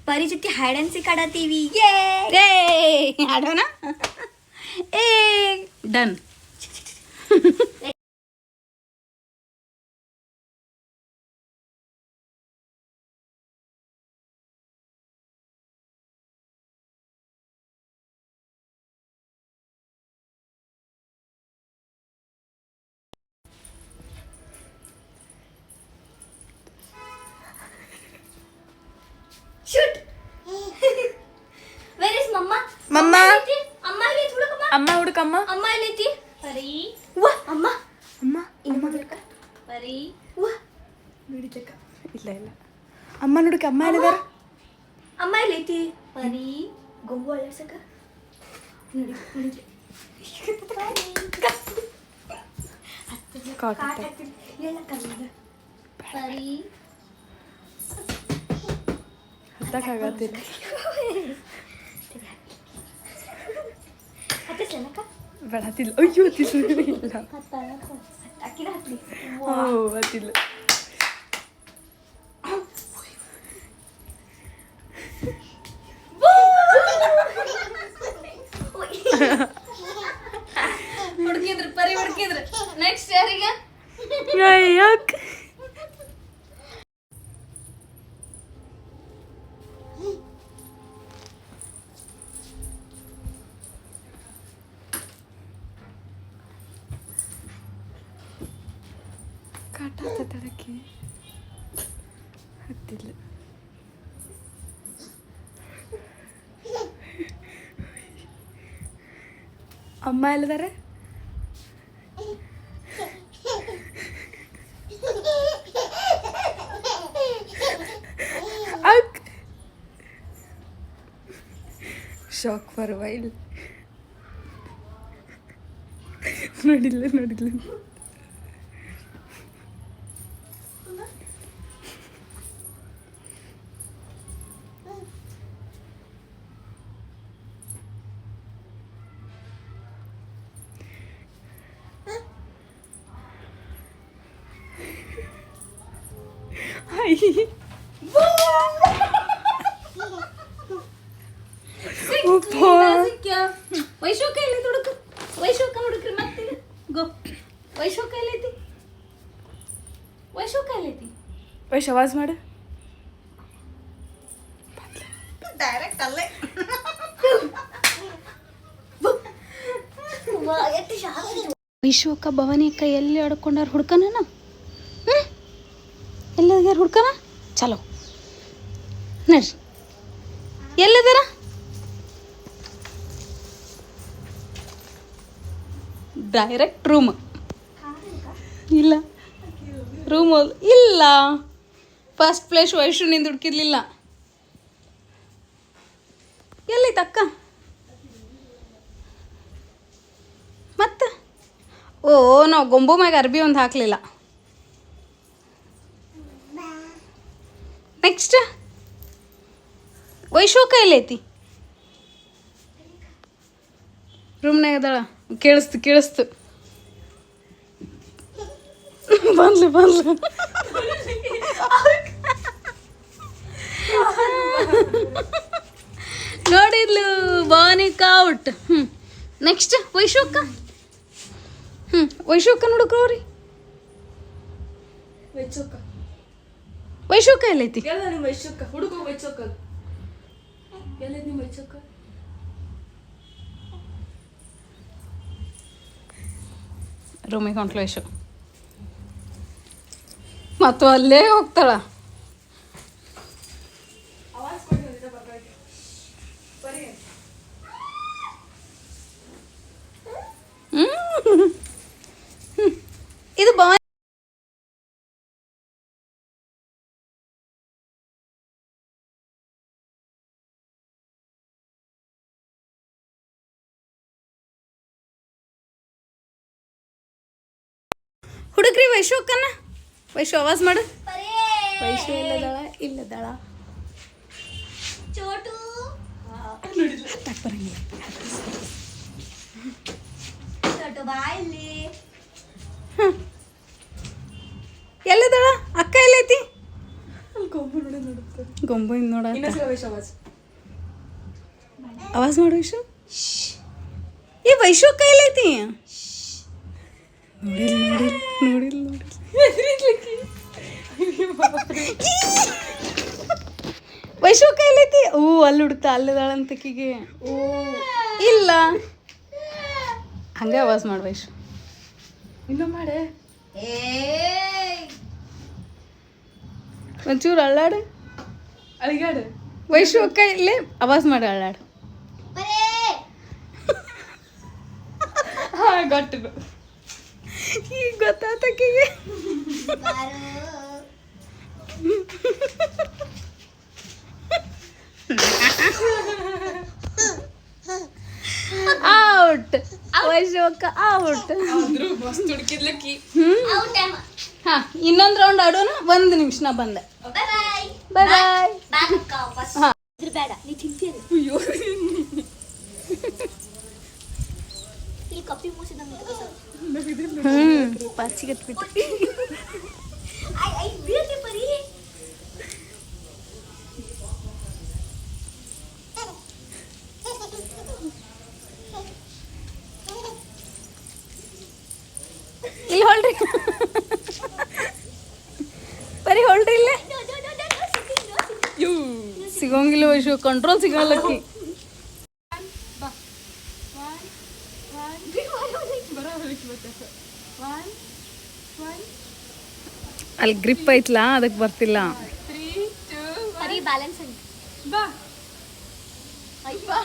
ಪರಿ ಜೊತೆ hide and seek ಆಡತ್ತೀವಿ. ಆಡೋಣ. ಏ ಡನ್. ಶೂಟ್. ವೇರ್ ಇಸ್ ಮಮ್ಮ? ಮಮ್ಮ. ಅಮ್ಮ ಇಲ್ಲಿ ಹುಡುಕಮ್ಮ. ಅಮ್ಮ ಹುಡುಕಮ್ಮ. ಅಮ್ಮ ಎಲ್ಲೈತಿ? ಪರಿ. ವಾ ಅಮ್ಮ. ಅಮ್ಮ ಇನ್ನು ಹುಡುಕ. ಪರಿ. ವಾ ನೋಡಿದಕ್ಕ. ಇಲ್ಲ ಇಲ್ಲ. ಅಮ್ಮ ನೋಡಕ್ಕೆ ಅಮ್ಮ ಎಲ್ಲಿದಾರ? ಅಮ್ಮ ಎಲ್ಲೈತಿ? ಪರಿ. ಗೊಂಬು ಅಳ್ಳಸಕ. ನೋಡಿ ನೋಡಿ. ಪರಿ. ಹತ್ತಕ್ಕಾಗತ್ತಿಲ್ಲ. ಬೇಡ ಹತ್ತಿಲ್ಲ. ಅಯ್ಯೋ ಹತ್ತಿಲ್ಲ. ಇಲ್ಲ ಹತ್ತಿಲ್ಲ. ಹುಡುಕಿದ್ರು ಪರಿ ಹುಡುಕಿದ್ರು. ನೆಕ್ಸ್ಟ್ ಯಾರಿಗೆ? ಯಾಕೆ ಕಾಟ ತಡಕ್ಕೆ ಹತ್ತಿಲ್ಲ. ಅಮ್ಮ ಎಲ್ಲಿದಾರೆ? Shock for while. ನೋಡಿಲ್ಲ ನೋಡಿಲ್ಲ. ವೈಶೋಕ ಎಲ್ಲಿ ಹುಡುಕ? ವೈಶೋಕ ಹುಡುಕ್ರಿ ಮತ್ತೆ ಗೋ. ವೈಶೋಕ ಎಲ್ಲೈತಿ? ವೈಶೋಕ ಎಲ್ಲೈತಿ? ವೈಶ್ ಆವಾಜ್ ಮಾಡು. ಡೈರೆಕ್ಟ್ ಅಲ್ಲೇ. ವೈಶೋಕ ಭವಾನಿ ಅಕ್ಕ ಎಲ್ಲಿ ಆಡ್ಕೊಂಡಾರ ಹುಡ್ಕನ? ಎಲ್ಲದಾರ ಹುಡ್ಕನ? ಚಲೋ ನಡ್ರಿ. ಎಲ್ಲದಾರ? Direct room. ಇಲ್ಲ ರೂಮ್ ಇಲ್ಲ. ಫಸ್ಟ್ ಪ್ಲೇಸ್ ವೈಶು ನಿಂದು ಹುಡುಕಿರ್ಲಿಲ್ಲ. ಎಲ್ಲೈತೆ ಅಕ್ಕ? ಮತ್ತೆ ಓ ನಾವು ಗೊಂಬು ಮ್ಯಾಗ ಅರ್ಬಿ ಒಂದು ಹಾಕಲಿಲ್ಲ. ನೆಕ್ಸ್ಟ್ ವೈಶೋಕ ಎಲ್ಲೈತಿ? ರೂಮ್ನಾಗ ಅದಾಳ. ಕೇಳಿಸ್ತು ಕೇಳಿಸ್ತು. ಬಂದ್ಲು ಬಂದ್ಲು. ನೋಡಿದ್ಲು ಬಾನಿಕ ಔಟ್. ನೆಕ್ಸ್ಟ್ ವೈಶೋಕ. ವೈಶೋಕ ನೋಡ್ಕೋರಿ. ವೈಶೋಕ ಎಲ್ಲೈತಿ? ವೈಶೋಕ ಹುಡುಗ. ವೈಶೋಕ ಎಲ್ಲೈತಿ? ನಿಮ್ಮ ವೈಶೋಕ ರೂಮಿಗೆ ಹೊಂಟ್ಲು ವೈಶು. ಮತ್ತು ಅಲ್ಲೇ ಹೋಗ್ತಾಳ. ಇದು ಭವಾನಿ. ಹುಡುಗ್ರಿ ವೈಶು ಅಕ್ಕನ. ವೈಶು ಆವಾಜ್ ಮಾಡು. ವೈಶು ಇಲ್ಲದಾಳ ಇಲ್ಲದಾಳ. ಚೋಟು ಹತ್ತಕ್ಕೆ ಬರಂಗಿಲ್ಲ. ಚೋಟು ಬಾ ಇಲ್ಲಿ. ಎಲ್ಲದಾಳ ಅಕ್ಕ? ಎಲ್ಲೈತಿ? ಗೊಂಬು ನೋಡ ನೋಡು. ಗೊಂಬು ಹಿಂಗ್ ನೋಡ ಇನ್ನೊಂದ್ಸಲ ವೈಶು ಆವಾಜ್. ಆವಾಜ್ ಮಾಡು ವೈಶು. ಈ ವೈಶು ಕೈಲೈತಿ ನೋಡಿಲ್ ನೋಡಿಲ್ ನೋಡಿಲ್ ನೋಡಿಲ್ ವೈಶು ಕೈಲೈತಿ. ಅಲ್ಲಿ ಹುಡುಕ್ತಾ ಅಲ್ಲದಾಳಂತಕಿಗೆ. ಇಲ್ಲ ಹಂಗೆ ಆವಾಜ್ ಮಾಡು ವೈಶು. ಇನ್ನೂ ಮಾಡೆ. ಒಂಚೂರು ಅಳ್ಳಾಡು ಅಳಿಗಾಡು. ವೈಶು ಕೈಲೇ ಆವಾಜ್ ಮಾಡಿ ಅಳ್ಳಾಡು. ಹಾ ಗೊತ್ತು. ಈಗ ಗೊತ್ತಾತಕಿಗೆ. ಔಟ್. ವೈಶು ಅಕ್ಕ ಔಟ್. ಆದ್ರೂ ಮಸ್ತ್ ಹುಡುಕಿದ್ಲಕ್ಕಿ. ಹಾ ಇನ್ನೊಂದು ರೌಂಡ್ ಆಡೋಣ. 1 ನಿಮಿಷ ನಾ ಬಂದೆ. ಬಾಯ್ ಬಾಯ್. ಹಾ ಬೇಡ ನೀ ತಿಂತೀರಿ. ಅಯ್ಯೋ ಇಲ್ಲಿ ಕಪ್ಪಿ ಮೂಸಿದಂಗೆ ಪಾಚಿಗತ್ಬಿಟ್ಟು ಐ ಬೀಳ್ತಿ ಪರಿ. ಇಲ್ಲಿ ಹೊಳ್ರಿ ಬರೀ ಹೊಳ್ರಿ ಇಲ್ಲೇ. ಸಿಗೋಂಗಿಲ್ಲ ವೈಶು, ಕಂಟ್ರೋಲ್ ಸಿಗಲ್ಲಕ್ಕಿ. ಅಲ್ಲಿ ಗ್ರಿಪ್ ಐತ್ಲಾ ಅದಕ್ಕೆ ಬರ್ತಿಲ್ಲ. 3 2 ಪರಿ ಬ್ಯಾಲೆನ್ಸ್ ಅಂತ ಬಾ. ಬಾ.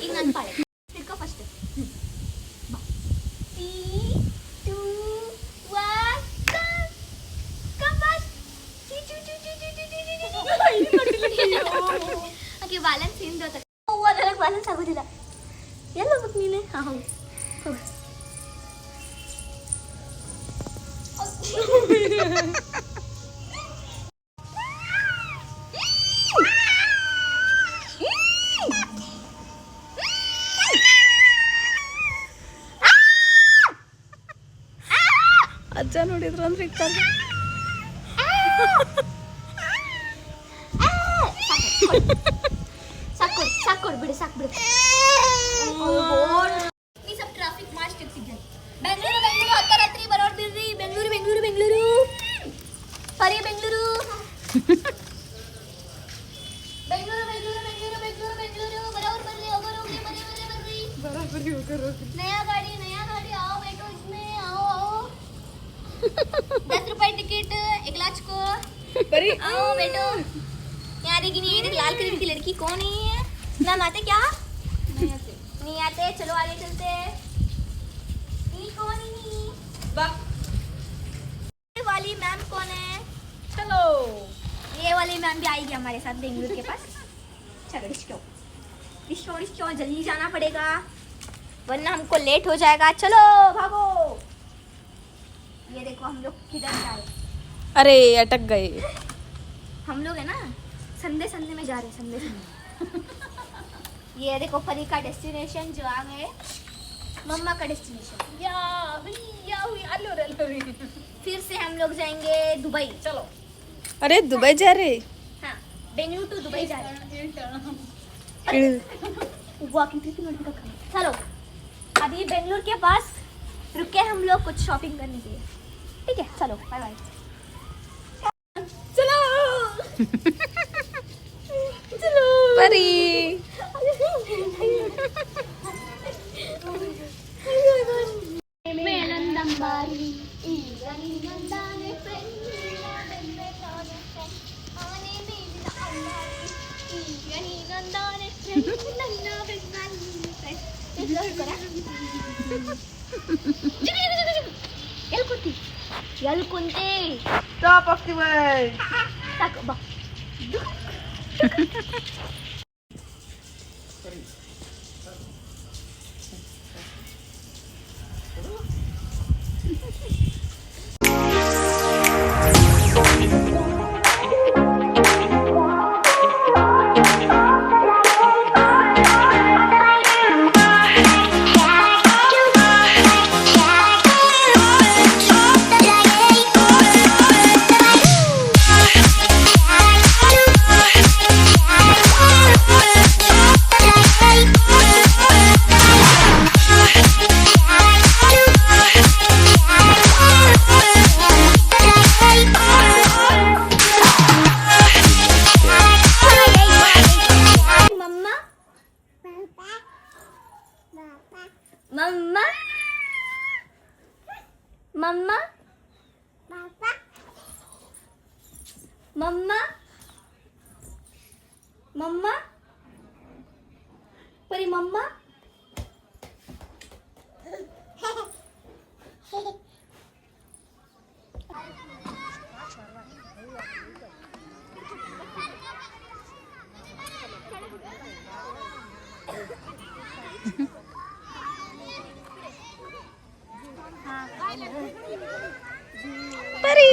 ಈಗ ನಾನು ಪಾಳೆ ಹಿಡ್ಕೊ first. 3 2 1 come fast. Okay balance ಹಿಂದೆ ಅದಕ್ಕೆ ಬ್ಯಾಲೆನ್ಸ್ ಆಗೋದಿಲ್ಲ. ಎಲ್ಲ ಹೋಗ್ಬೇಕು ನೀನೆ. ಹಾಂ ಹೌದು ಹೋಗು. ಅಜ್ಜ ನೋಡಿದ್ರು ಅಂದ್ರೆ ಇಕ್ತಾರೆ. ಸಾಕು ಬಿಡಿ ಸಾಕು ಬಿಡಿ. ನೀ ಸ್ವಲ್ಪ ಟ್ರಾಫಿಕ್ ಮಾಸ್ಟ್ ಇರ್ತಿದ್ದೆ. ಬೆಂಗಳೂರು ಹತ್ತರಾತ್ರಿ ಬರೋರು ಬಿಡ್ರಿ. ಬೆಂಗಳೂರು ಪರಿ ಬೆಂಗಳೂರು ಬರೋರು ಬರ್ರಿ ಹೋಗೋರು ಹೋಗಿ ಬರ್ರಿ. नया गाड़ी आओ बैठो इसमें आओ 10 रुपए टिकट एक लाख को आओ बैठो. यार ये लाल कलर की लड़की कौन है? मैम आते क्या? नहीं आते. चलो आगे चलते. ये कौन है? बा. ये वाली मैम कौन है? चलो. ये वाली मैम भी आएगी हमारे साथ बेंगलुरु के पास. चलो रिश्तो जल्दी जाना पड़ेगा वरना हमको लेट हो जाएगा. चलो भागो. ये देखो हम लोग किधर जा रहे. अरे अटक गए. हम लोग है ना संडे में जा रहे हैं. संडे ये देखो परी का डेस्टिनेशन जो आ गए. मम्मा का डेस्टिनेशन. फिर से हम लोग जाएंगे दुबई. चलो. अरे दुबई जा रहे. हाँ बेंगलुरु टू दुबई जा रहे हैं. Walking trip. चलो अभी बेंगलुरु के पास रुके हम लोग कुछ शॉपिंग करने के लिए. ठीक है चलो बाय बाय. चलो चलो परी ಮೇಲಂದಂಬಾರಿ ಎಲ್ಲಿ ಕುಂತಿ Top of the world. ಸಾಕು ಬಾ. मम्मा मम्मा मम्मा परी मम्मा परी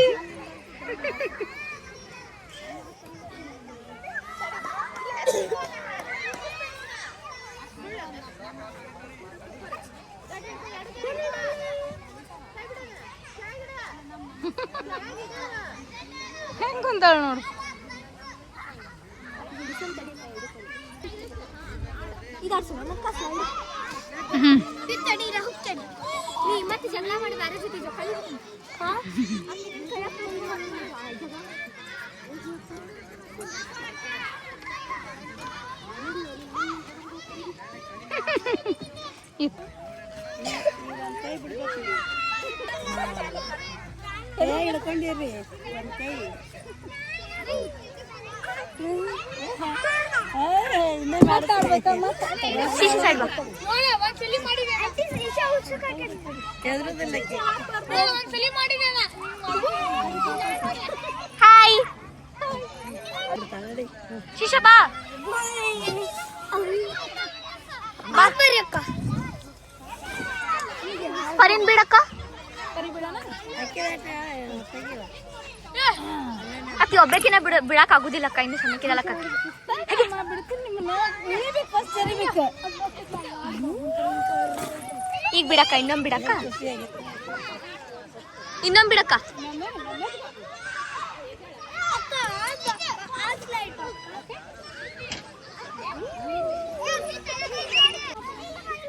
ಹೆಂಗ್ ಕುಂತಾಳ ನೋಡು ನೀ ಮತ್ತೆ ಜಗಳ ಮಾಡಿ ಬೇರೆ ಜೊತೆ ಹಿಡ್ಕೊಂಡಿರ್ರಿ ಒಂದ್ ಕೈ ಹಾಯ್ ಶಿಶಾ ಬಾ ಬರ್ರಿ ಅಕ್ಕ ಪರಿನ್ ಬಿಡಕ್ಕ ಅಕ್ಕಿ ಒಬ್ಬಕಿನ ಬಿಡಕ್ ಆಗುದಿಲ್ಲ ಅಕ್ಕ ಇನ್ನು ಸಣ್ಣಕ್ಕಿದಲ್ಲಕ್ಕ ಈಗ ಬಿಡಕ್ಕ ಇನ್ನೊಂದ್ ಬಿಡಕ್ಕ ಇನ್ನೊಂದ್ ಬಿಡಕ್ಕ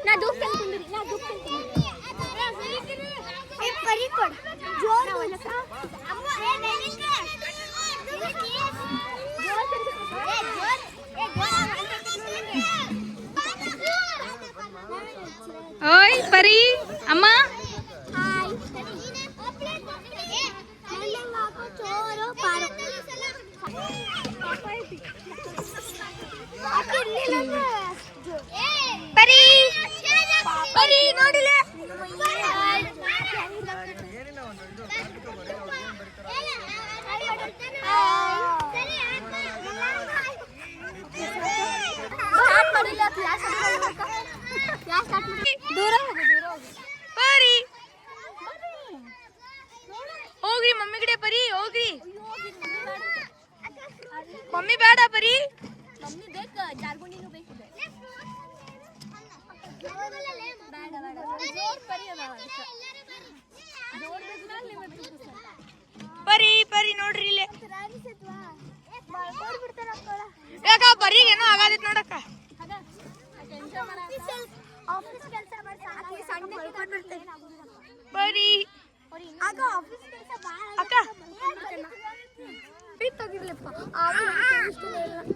ನಾ ಓಯ್ ಪರಿ ಅಮ್ಮ ಪರಿ ಪರಿ ನೋಡಿಲ್ಲ ದೂರ ಪರಿ ಹೋಗ್ರಿ ಮಮ್ಮಿ ಕಡೆ ಪರಿ ಹೋಗ್ರಿ ಮಮ್ಮಿ ಬೇಡ ಪರಿ ಮಮ್ಮಿ ಬೇಕು ಜಾರ್ಗುಂಡಿನೂ ಬೇಕು ಪರಿ ಪರಿ ನೋಡ್ರಿ ಇಲ್ಲೇ ಯಾಕ ಪರಿಗೆ ಏನೋ ಆಗದಿತ್ತು ನೋಡಕ್ಕ ಪರಿ ಅಕ್ಕ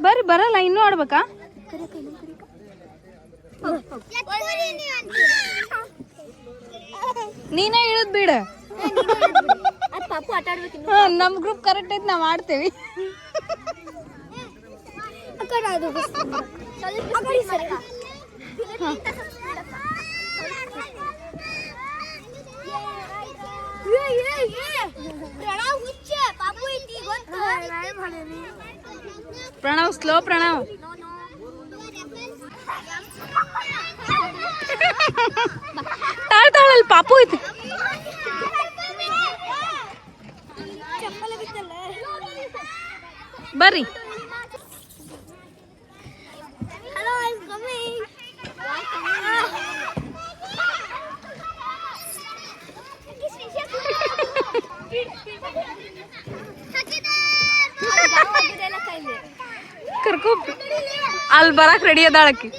ಬರ್ರಿ ಬರಲ್ಲ ಇನ್ನೂ ಆಡ್ಬೇಕಾ ನೀನೇ ಇಳಿದ್ ಬಿಡ ಪಾಪು ಆಟ ಆಡ್ಬೇಕು ನಮ್ ಗ್ರೂಪ್ ಕರೆಕ್ಟ್ ಐತಿ ನಾವ್ ಆಡ್ತೇವಿ ಪ್ರಣವ್ ಸ್ಲೋ ಪ್ರಣವ್ ತಾಳ್ತಾಳಲ್ಲಿ ಪಾಪು ಐತಿ ಬರ್ರಿ Hello, I'm coming. ಕರ್ಕೊ ಅಲ್ಲಿ ಬರಕ್ ರೆಡಿ ಅದಾಳಕ್ಕಿ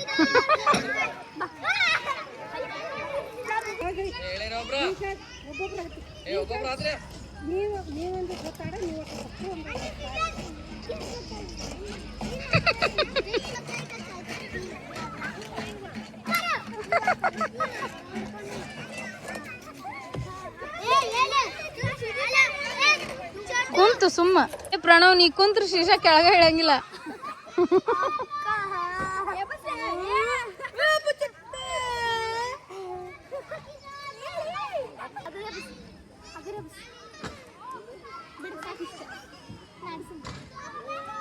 ಸುಮ್ಮ ಪ್ರಣವ್ ನೀ ಕುಂತ್ರ ಶೀಶಾ ಕೆಳಗ ಹೇಳಂಗಿಲ್ಲ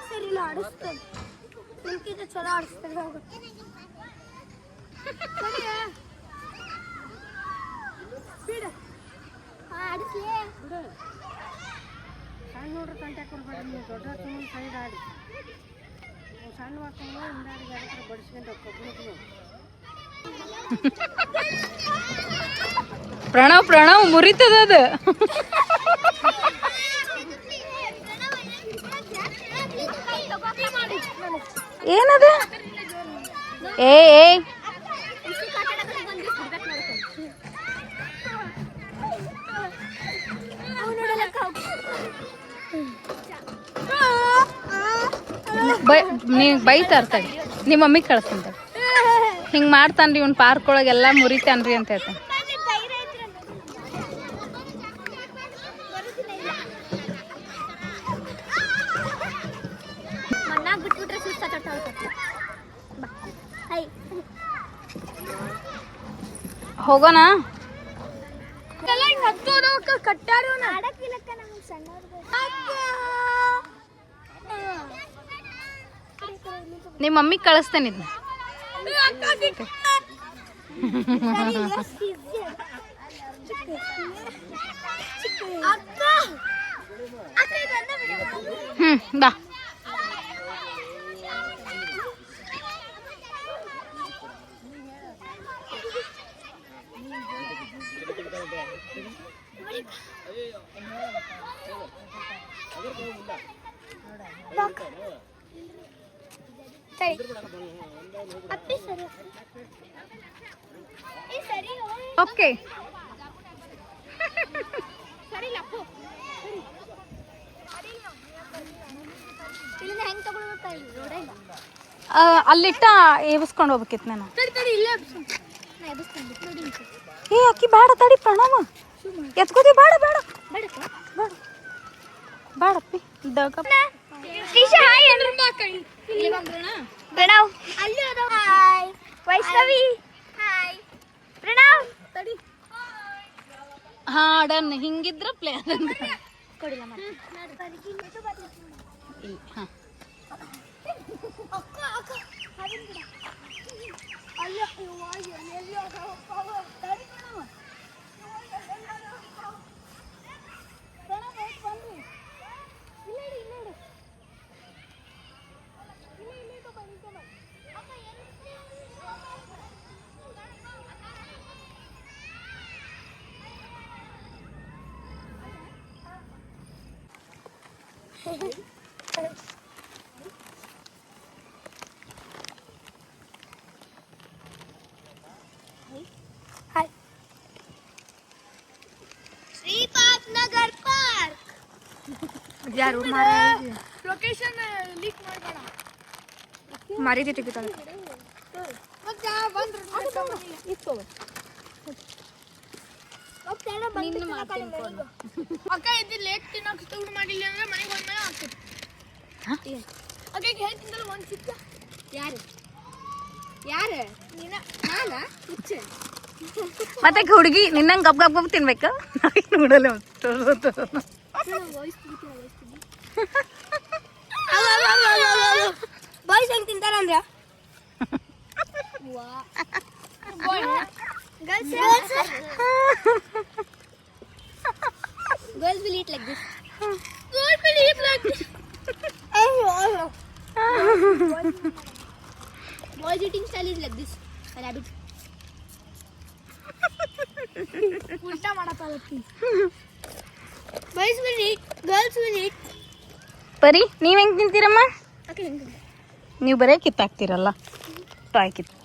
ಸರಿ ಆಡಿಸ್ತೇನೆ ನಿಮ್ಗಿಂತ ಚಲೋ ಆಡಿಸ್ತೇನೆ ಹೋಗುತ್ತೆ ಆಡಿಸ್ಲೇ ಸಣ್ಣ ನೋಡ್ರಿ ತಂಟೆ ಕೊಡ್ಬೇಡಿ ನೀವು ದೊಡ್ಡ ಸುಮ್ಮನೆ ಸೈಡ್ ಆಡಿ ನೀವು ಸಣ್ಣ ಮಕ್ಕಳು ಹಿಂದಾಡಿ ಯಾರ ಬಡಿಸ್ಕೊಂಡು ಕಬ್ಬು ಪ್ರಣವ್ ಮುರಿತದ ಅದು ಏನದ ಏ ನೀ ಬೈತಾರ ತಡಿ ನಿಮ್ಮ ಮಮ್ಮಿ ಕಳ್ಸ್ತಂತ ಹಿಂಗ್ ಮಾಡ್ತಾನ್ರಿ ಇವ್ನ ಪಾರ್ಕ್ ಒಳಗೆ ಎಲ್ಲಾ ಮುರಿತಾನ್ರಿ ಅಂತ ಹೇಳ್ತಾನೆ ಮಣ್ಣಾಗ ಬಿಟ್ಬಿಟ್ರೆ ಸುಸ್ತ ಹೋಗೋಣ ಕಟ್ಟಾರು ನಿಮ್ಮ ಮಮ್ಮಿ ಕಳಿಸ್ತೇನೆ ಇದನ್ನ ಬಾ ಓಕೆ ಹೆಂಗ್ ತಗೊಳ್ಬೇಕಾ ರೋಡೇ ಇಲ್ಲ ಅಲ್ಲಿಟ್ಟ ಏಬಿಸ್ಕೊಂಡು ಹೋಗ್ಬೇಕಿತ್ತು ನಾನು ಇಲ್ಲೇ ಏ ಅಕ್ಕಿ ಬೇಡ ತಡಿ ಪ್ರಣವ ಎತ್ಕೋದಿ ಬೇಡ ಬೇಡ ಬೇಡ ಬೇಡಪ್ಪಿ ಪ್ರಣವ್ ಹಾಯ್ ವೈಷ್ಣವಿ ಹಾಯ್ ಪ್ರಣವ್ ತಡಿ ಹಾ ಡನ್ ಹಿಂಗಿದ್ರ ಪ್ಲೇ ಕೊಡಿಲ್ಲ ಹಾ ಹಾಯ್ ಶ್ರೀಪಾದ್ ನಗರ್ ಪಾರ್ಕ್ ಯಾರು ಲೊಕೇಶನ್ ಲೀಕ್ ಮಾಡಬೇಡ ಮಾರಿದೆ ತೆಗಿತಾಳೆ ಮತ್ತೆ ಬಂದ್ರು ಅಕ್ಕ ಇದು ಲೇಟ್ ತಿನ್ನೋಕೆ ಸ್ಟೂಡ್ ಮಾಡಿಲ್ಲ ಅಂದ್ರೆ ಮನೆಗೆ ಹೋದ್ಮೇಲೆ ಆಗ್ತದೆ ಅಕ್ಕಗೆ ಹೇಳ್ತಿದ್ದಲ್ಲ ಒಂದು ಸಿಕ್ಕ ಯಾರು ನಾನಾ ಹುಚ್ಚೆ ಮತ್ತೆ ಹುಡುಗಿ ನಿನ್ನಂಗೆ ಗಪ್ ಗಪ್ ಗಪ್ ತಿನ್ಬೇಕು ನೋಡಲ್ಲ ಬಾಯ್ಸ್ ಹೆಂಗ್ ತಿಂತಾರಂದ್ರ Girls will eat like this. Girls will eat like this. Boys eating style is like this. Rabbit. Ulta ಮಾಡತಾಳತ್ತಿ. Boys will eat. Girls will eat. ಪರಿ ನೀವ್ ಹೆಂಗ್ ತಿಂತೀರಮ್ಮ Okay, ಹೆಂಗೆ? ನೀವು ಬರೇ ಕಿತ್ತಾಕ್ತಿರಲ್ಲ ಟಾಯ್ ಕಿತ್ತು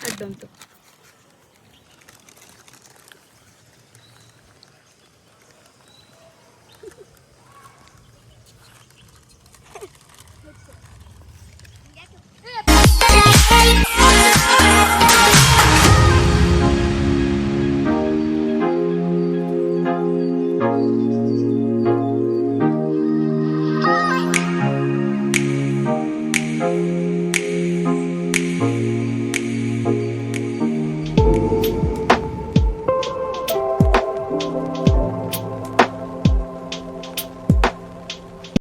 ಅಡ್ಡಂತು